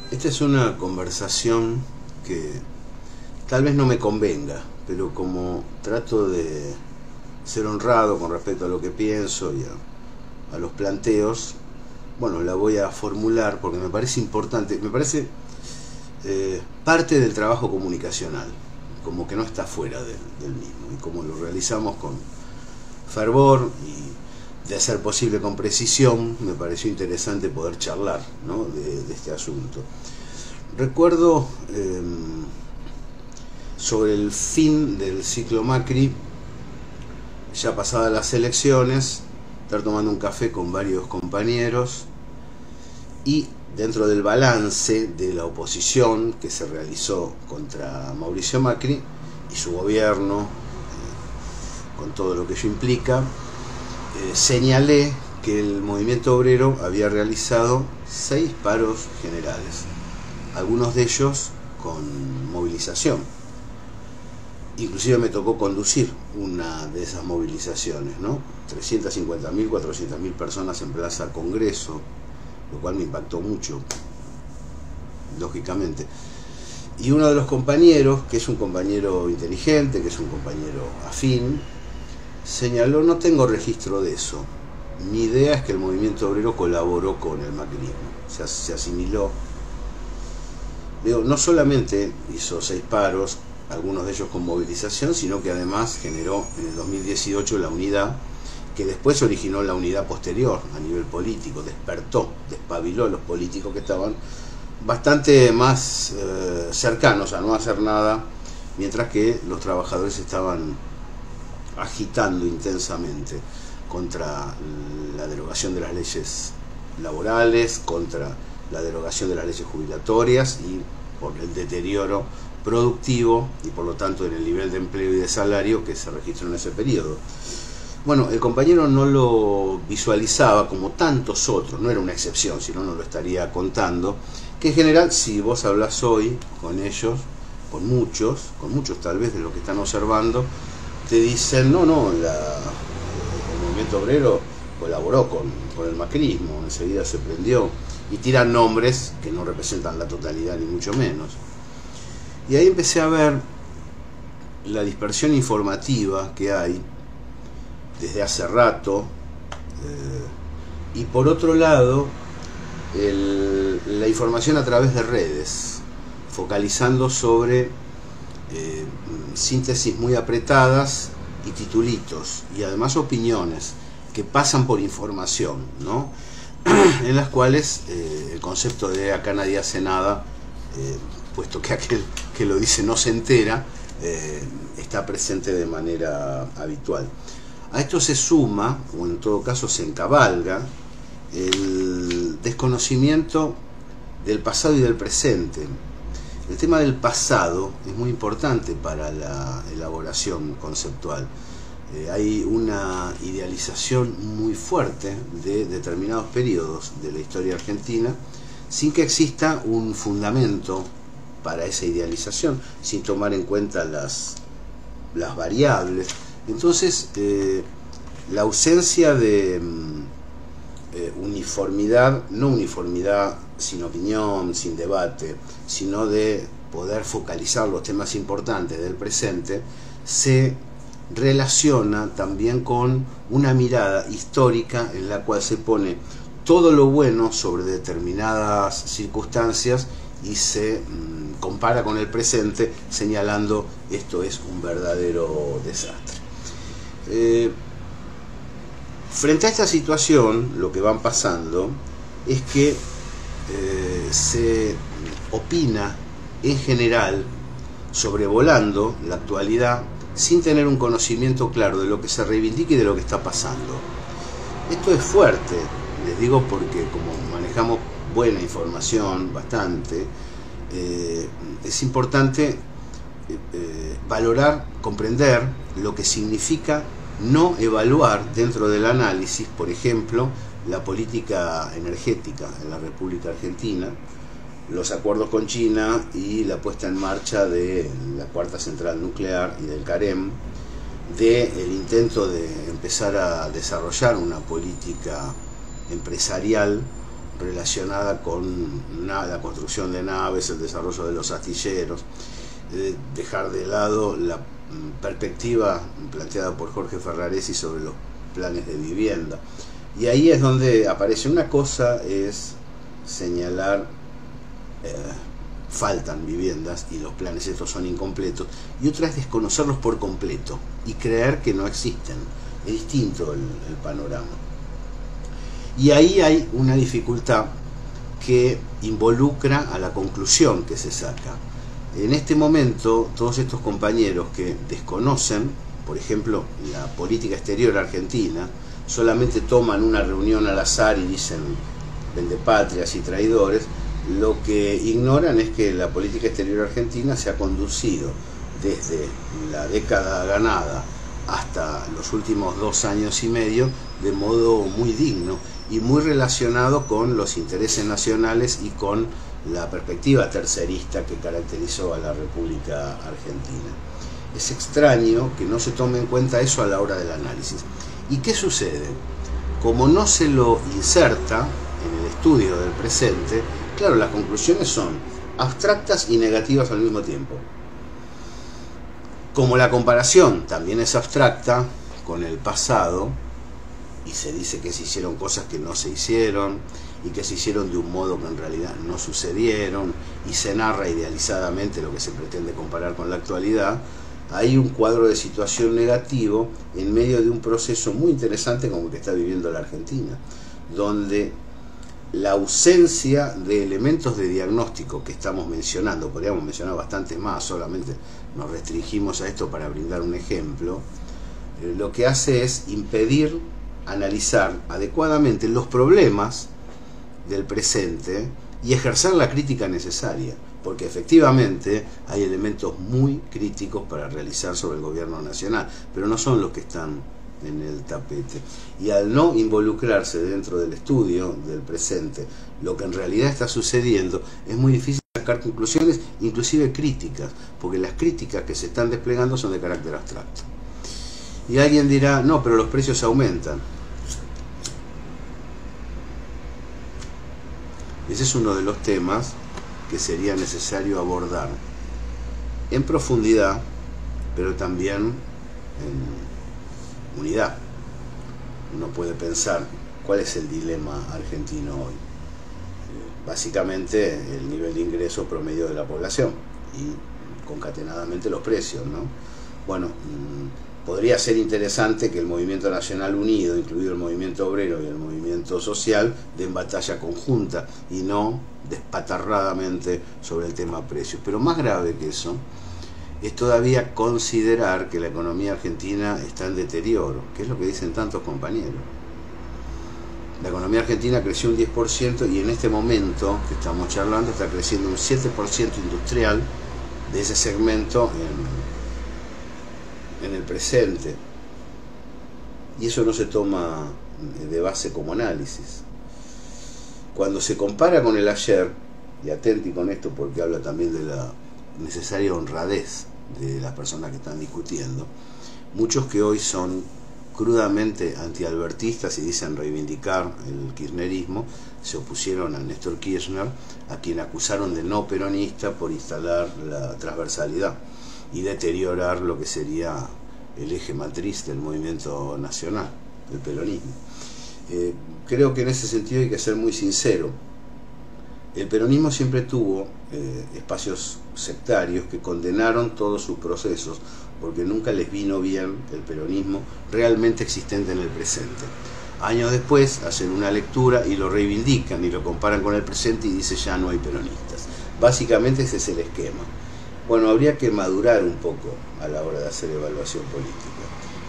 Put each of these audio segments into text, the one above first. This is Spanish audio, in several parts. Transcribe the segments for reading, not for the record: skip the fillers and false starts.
Esta es una conversación que tal vez no me convenga, pero como trato de ser honrado con respecto a lo que pienso y a los planteos, bueno, la voy a formular porque me parece importante, me parece parte del trabajo comunicacional, como que no está fuera del mismo, y como lo realizamos con fervor y de ser posible con precisión, me pareció interesante poder charlar, ¿no?, de este asunto. Recuerdo sobre el fin del ciclo Macri, ya pasadas las elecciones, estar tomando un café con varios compañeros y dentro del balance de la oposición que se realizó contra Mauricio Macri y su gobierno, con todo lo que ello implica, señalé que el movimiento obrero había realizado 6 paros generales, algunos de ellos con movilización. Inclusive me tocó conducir una de esas movilizaciones, ¿no? 350.000, 400.000 personas en Plaza Congreso, lo cual me impactó mucho, lógicamente. Y uno de los compañeros, que es un compañero inteligente, que es un compañero afín, señaló: no tengo registro de eso. Mi idea es que el movimiento obrero colaboró con el macrismo, se asimiló. Digo, no solamente hizo 6 paros, algunos de ellos con movilización, sino que además generó en el 2018 la unidad, que después originó la unidad posterior a nivel político, despertó, despabiló a los políticos que estaban bastante más cercanos a no hacer nada, mientras que los trabajadores estaban agitando intensamente contra la derogación de las leyes laborales, contra la derogación de las leyes jubilatorias y por el deterioro productivo y por lo tanto en el nivel de empleo y de salario que se registró en ese periodo. Bueno, el compañero no lo visualizaba como tantos otros, no era una excepción, si no, no lo estaría contando, que en general, si vos hablás hoy con ellos, con muchos tal vez de lo que están observando, te dicen: no, el movimiento obrero colaboró con el macrismo, enseguida se prendió, y tiran nombres que no representan la totalidad ni mucho menos. Y ahí empecé a ver la dispersión informativa que hay desde hace rato, y por otro lado la información a través de redes, focalizando sobre síntesis muy apretadas y titulitos, y además opiniones que pasan por información, ¿no?, en las cuales el concepto de acá nadie hace nada, puesto que aquel que lo dice no se entera, está presente de manera habitual. A esto se suma, o en todo caso se encabalga, el desconocimiento del pasado y del presente. El tema del pasado es muy importante para la elaboración conceptual. Hay una idealización muy fuerte de determinados periodos de la historia argentina, sin que exista un fundamento para esa idealización, sin tomar en cuenta las variables. Entonces, la ausencia de uniformidad, no uniformidad sin opinión, sin debate, sino de poder focalizar los temas importantes del presente, se relaciona también con una mirada histórica en la cual se pone todo lo bueno sobre determinadas circunstancias y se compara con el presente, señalando: esto es un verdadero desastre. Frente a esta situación, lo que van pasando es que se opina en general, sobrevolando la actualidad, sin tener un conocimiento claro de lo que se reivindica y de lo que está pasando. Esto es fuerte, les digo, porque como manejamos buena información, bastante, es importante valorar, comprender lo que significa no evaluar dentro del análisis, por ejemplo, la política energética en la República Argentina, los acuerdos con China y la puesta en marcha de la cuarta central nuclear y del CAREM, del intento de empezar a desarrollar una política empresarial relacionada con la construcción de naves, el desarrollo de los astilleros, dejar de lado la perspectiva planteada por Jorge Ferraresi sobre los planes de vivienda. Y ahí es donde aparece una cosa, es señalar faltan viviendas y los planes estos son incompletos, y otra es desconocerlos por completo y creer que no existen. Es distinto el panorama. Y ahí hay una dificultad que involucra a la conclusión que se saca. En este momento, todos estos compañeros que desconocen, por ejemplo, la política exterior argentina, solamente toman una reunión al azar y dicen vendepatrias y traidores, lo que ignoran es que la política exterior argentina se ha conducido desde la década ganada hasta los últimos 2 años y medio de modo muy digno y muy relacionado con los intereses nacionales y con la perspectiva tercerista que caracterizó a la República Argentina. Es extraño que no se tome en cuenta eso a la hora del análisis. ¿Y qué sucede? Como no se lo inserta en el estudio del presente, claro, las conclusiones son abstractas y negativas al mismo tiempo. Como la comparación también es abstracta con el pasado, y se dice que se hicieron cosas que no se hicieron, y que se hicieron de un modo que en realidad no sucedieron, y se narra idealizadamente lo que se pretende comparar con la actualidad, hay un cuadro de situación negativo en medio de un proceso muy interesante como el que está viviendo la Argentina, donde la ausencia de elementos de diagnóstico que estamos mencionando, podríamos mencionar bastantes más, solamente nos restringimos a esto para brindar un ejemplo, lo que hace es impedir analizar adecuadamente los problemas del presente y ejercer la crítica necesaria, porque efectivamente hay elementos muy críticos para realizar sobre el gobierno nacional, pero no son los que están en el tapete. Y al no involucrarse dentro del estudio del presente lo que en realidad está sucediendo, es muy difícil sacar conclusiones, inclusive críticas, porque las críticas que se están desplegando son de carácter abstracto. Y alguien dirá, no, pero los precios aumentan. Ese es uno de los temas que sería necesario abordar en profundidad, pero también en unidad. Uno puede pensar cuál es el dilema argentino hoy. Básicamente el nivel de ingreso promedio de la población y concatenadamente los precios, ¿no? Bueno, podría ser interesante que el movimiento nacional unido, incluido el movimiento obrero y el movimiento social, den batalla conjunta y no despatarradamente sobre el tema precios. Pero más grave que eso es todavía considerar que la economía argentina está en deterioro, que es lo que dicen tantos compañeros. La economía argentina creció un 10% y en este momento que estamos charlando está creciendo un 7% industrial de ese segmento en el presente. Y eso no se toma de base como análisis. Cuando se compara con el ayer, y atenti con esto porque habla también de la necesaria honradez de las personas que están discutiendo, muchos que hoy son crudamente antialbertistas y dicen reivindicar el kirchnerismo, se opusieron a Néstor Kirchner, a quien acusaron de no peronista por instalar la transversalidad y deteriorar lo que sería el eje matriz del movimiento nacional, el peronismo. Creo que en ese sentido hay que ser muy sincero. El peronismo siempre tuvo espacios sectarios que condenaron todos sus procesos, porque nunca les vino bien el peronismo realmente existente en el presente. Años después hacen una lectura y lo reivindican y lo comparan con el presente y dicen ya no hay peronistas. Básicamente ese es el esquema. Bueno, habría que madurar un poco a la hora de hacer evaluación política,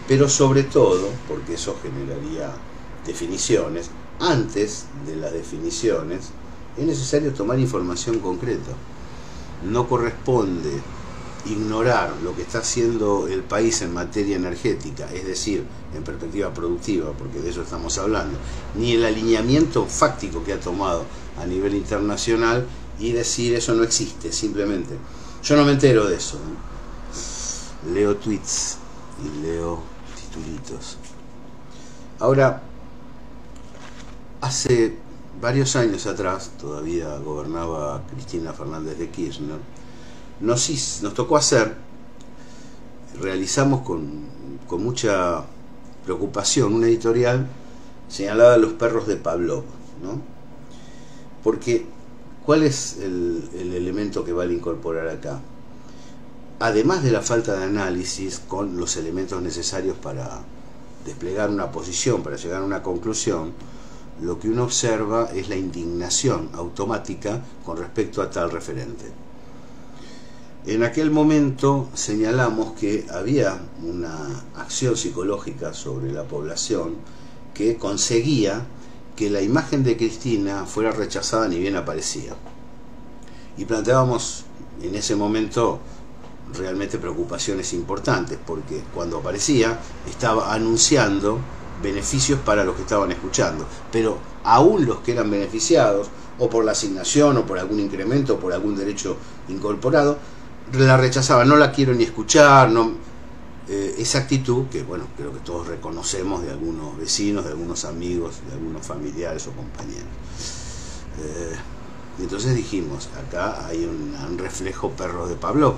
pero sobre todo, porque eso generaría definiciones, antes de las definiciones es necesario tomar información concreta. No corresponde ignorar lo que está haciendo el país en materia energética, es decir, en perspectiva productiva, porque de eso estamos hablando, ni el alineamiento fáctico que ha tomado a nivel internacional y decir eso no existe, simplemente. Yo no me entero de eso, ¿no? Leo tweets y leo titulitos. Ahora, hace varios años atrás, todavía gobernaba Cristina Fernández de Kirchner, nos tocó realizamos con mucha preocupación una editorial señalada Los perros de Pavlov, ¿no? Porque, ¿cuál es el elemento que vale incorporar acá? Además de la falta de análisis con los elementos necesarios para desplegar una posición, para llegar a una conclusión, lo que uno observa es la indignación automática con respecto a tal referente. En aquel momento señalamos que había una acción psicológica sobre la población que conseguía que la imagen de Cristina fuera rechazada ni bien aparecía. Y planteábamos en ese momento realmente preocupaciones importantes, porque cuando aparecía estaba anunciando beneficios para los que estaban escuchando, pero aún los que eran beneficiados, o por la asignación, o por algún incremento, o por algún derecho incorporado, la rechazaban. No la quiero ni escuchar, no. Esa actitud que, bueno, creo que todos reconocemos de algunos vecinos, de algunos amigos, de algunos familiares o compañeros. Entonces dijimos, acá hay un reflejo perro de Pavlov.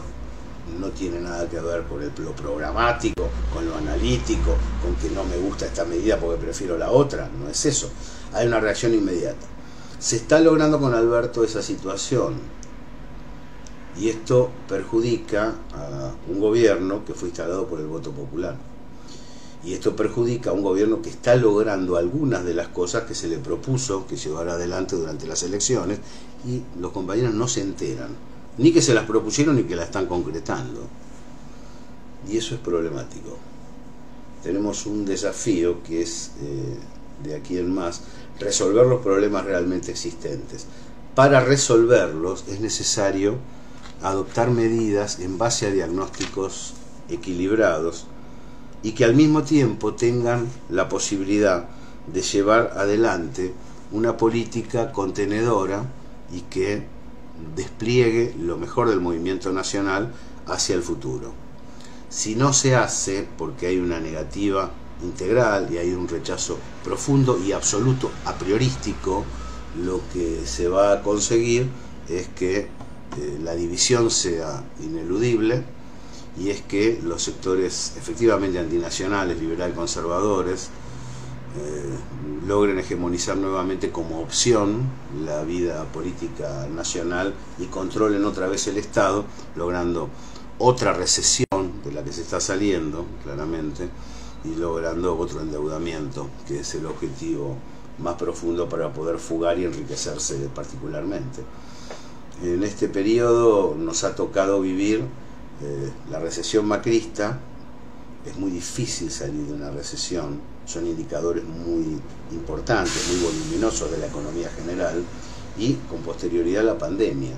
No tiene nada que ver con lo programático, con lo analítico, con que no me gusta esta medida porque prefiero la otra. No es eso. Hay una reacción inmediata. Se está logrando con Alberto esa situación. Y esto perjudica a un gobierno que fue instalado por el voto popular. Y esto perjudica a un gobierno que está logrando algunas de las cosas que se le propuso que llevara adelante durante las elecciones, y los compañeros no se enteran, ni que se las propusieron ni que las están concretando. Y eso es problemático. Tenemos un desafío que es, de aquí en más, resolver los problemas realmente existentes. Para resolverlos es necesario adoptar medidas en base a diagnósticos equilibrados y que al mismo tiempo tengan la posibilidad de llevar adelante una política contenedora y que despliegue lo mejor del movimiento nacional hacia el futuro. Si no se hace, porque hay una negativa integral y hay un rechazo profundo y absoluto a priorístico, lo que se va a conseguir es que la división sea ineludible, y es que los sectores efectivamente antinacionales, liberal conservadores, logren hegemonizar nuevamente como opción la vida política nacional y controlen otra vez el Estado, logrando otra recesión de la que se está saliendo claramente, y logrando otro endeudamiento, que es el objetivo más profundo para poder fugar y enriquecerse particularmente. En este periodo nos ha tocado vivir la recesión macrista. Es muy difícil salir de una recesión, son indicadores muy importantes, muy voluminosos de la economía general, y con posterioridad a la pandemia.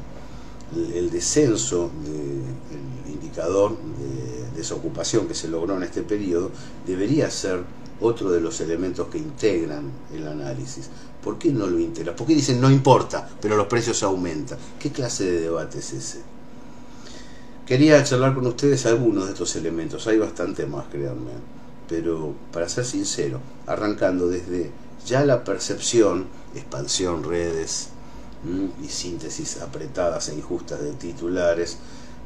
El descenso del indicador de desocupación que se logró en este periodo debería ser otro de los elementos que integran el análisis. ¿Por qué no lo integran? ¿Por qué dicen no importa, pero los precios aumentan? ¿Qué clase de debate es ese? Quería charlar con ustedes algunos de estos elementos, hay bastante más, créanme, pero para ser sincero, arrancando desde ya la percepción, expansión, redes y síntesis apretadas e injustas de titulares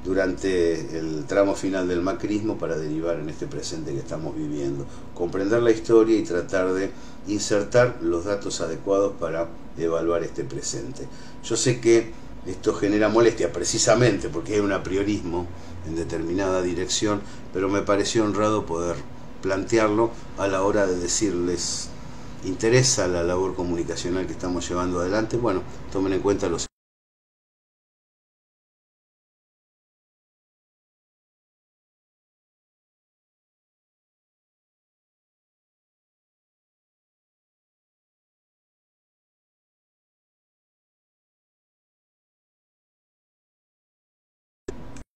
durante el tramo final del macrismo para derivar en este presente que estamos viviendo, comprender la historia y tratar de insertar los datos adecuados para evaluar este presente. Yo sé que esto genera molestia precisamente porque hay un apriorismo en determinada dirección, pero me pareció honrado poder plantearlo a la hora de decirles: ¿interesa la labor comunicacional que estamos llevando adelante? Bueno, tomen en cuenta los